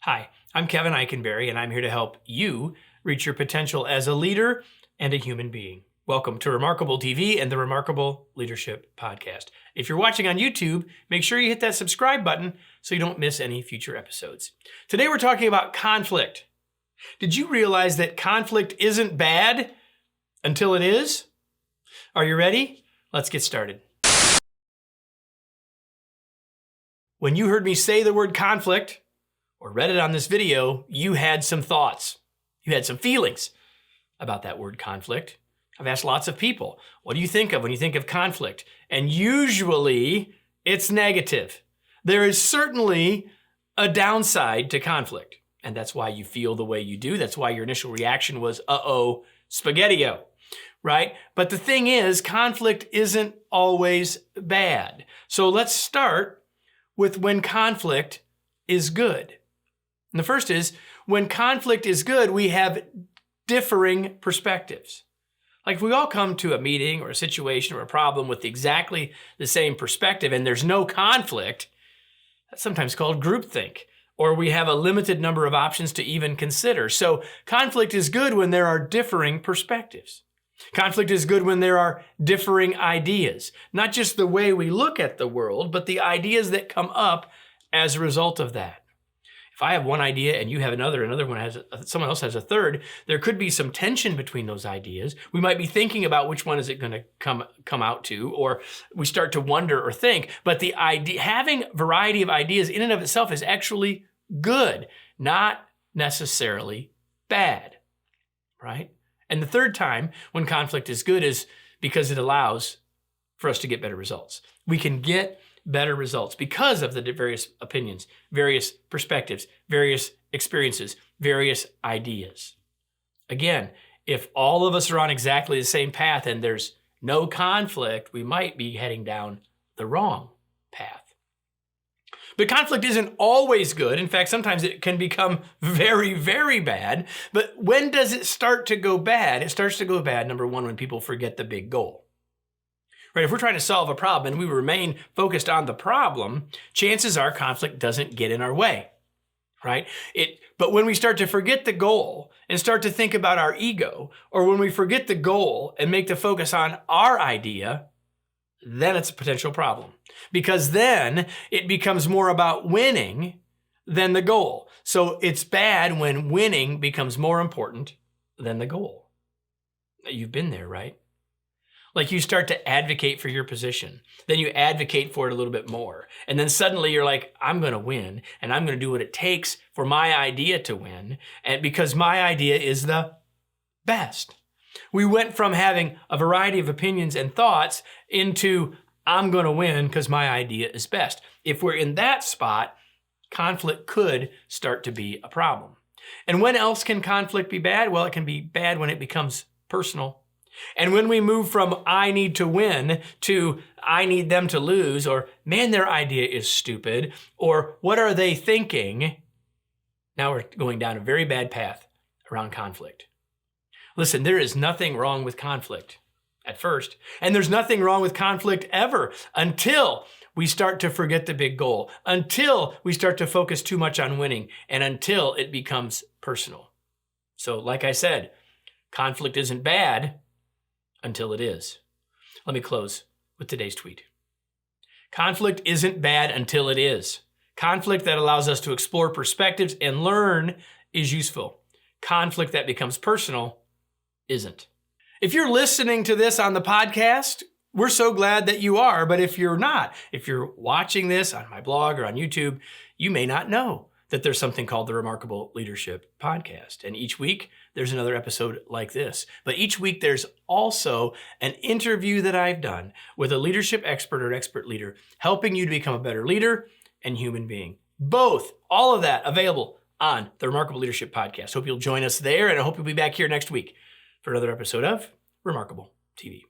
Hi, I'm Kevin Eikenberry, and I'm here to help you reach your potential as a leader and a human being. Welcome to Remarkable TV and the Remarkable Leadership Podcast. If you're watching on YouTube, make sure you hit that subscribe button so you don't miss any future episodes. Today we're talking about conflict. Did you realize that conflict isn't bad until it is? Are you ready? Let's get started. When you heard me say the word conflict, or read it on this video, you had some thoughts. You had some feelings about that word conflict. I've asked lots of people, what do you think of when you think of conflict? And usually it's negative. There is certainly a downside to conflict. And that's why you feel the way you do. That's why your initial reaction was, uh-oh, spaghetti-o, right? But the thing is, conflict isn't always bad. So let's start with when conflict is good. And the first is, when conflict is good, we have differing perspectives. Like if we all come to a meeting or a situation or a problem with exactly the same perspective and there's no conflict, that's sometimes called groupthink, or we have a limited number of options to even consider. So conflict is good when there are differing perspectives. Conflict is good when there are differing ideas, not just the way we look at the world, but the ideas that come up as a result of that. If I have one idea and you have another one has someone else has a third, there could be some tension between those ideas. We might be thinking about which one is it going to come out to, or we start to wonder or think. But the idea, having variety of ideas in and of itself is actually good, not necessarily bad, right? And the third time when conflict is good is because it allows for us to get better results. We can get better results because of the various opinions, various perspectives, various experiences, various ideas. Again, if all of us are on exactly the same path and there's no conflict, we might be heading down the wrong path. But conflict isn't always good. In fact, sometimes it can become very, very bad. But when does it start to go bad? It starts to go bad, number one, when people forget the big goal. Right? If we're trying to solve a problem and we remain focused on the problem, chances are conflict doesn't get in our way, right? But when we start to forget the goal and start to think about our ego, or when we forget the goal and make the focus on our idea, then it's a potential problem. Because then it becomes more about winning than the goal. So it's bad when winning becomes more important than the goal. You've been there, right? Like you start to advocate for your position. Then you advocate for it a little bit more. And then suddenly you're like, I'm going to win and I'm going to do what it takes for my idea to win. And because my idea is the best. We went from having a variety of opinions and thoughts into I'm going to win because my idea is best. If we're in that spot, conflict could start to be a problem. And when else can conflict be bad? Well, it can be bad when it becomes personal. And when we move from I need to win to I need them to lose, or man, their idea is stupid, or what are they thinking? Now we're going down a very bad path around conflict. Listen, there is nothing wrong with conflict at first, and there's nothing wrong with conflict ever until we start to forget the big goal, until we start to focus too much on winning, and until it becomes personal. So like I said, conflict isn't bad until it is. Let me close with today's tweet. Conflict isn't bad until it is. Conflict that allows us to explore perspectives and learn is useful. Conflict that becomes personal isn't. If you're listening to this on the podcast, we're so glad that you are. But if you're not, if you're watching this on my blog or on YouTube, you may not know that there's something called the Remarkable Leadership Podcast. And each week, there's another episode like this. But each week, there's also an interview that I've done with a leadership expert or expert leader, helping you to become a better leader and human being. Both, all of that available on the Remarkable Leadership Podcast. Hope you'll join us there, and I hope you'll be back here next week for another episode of Remarkable TV.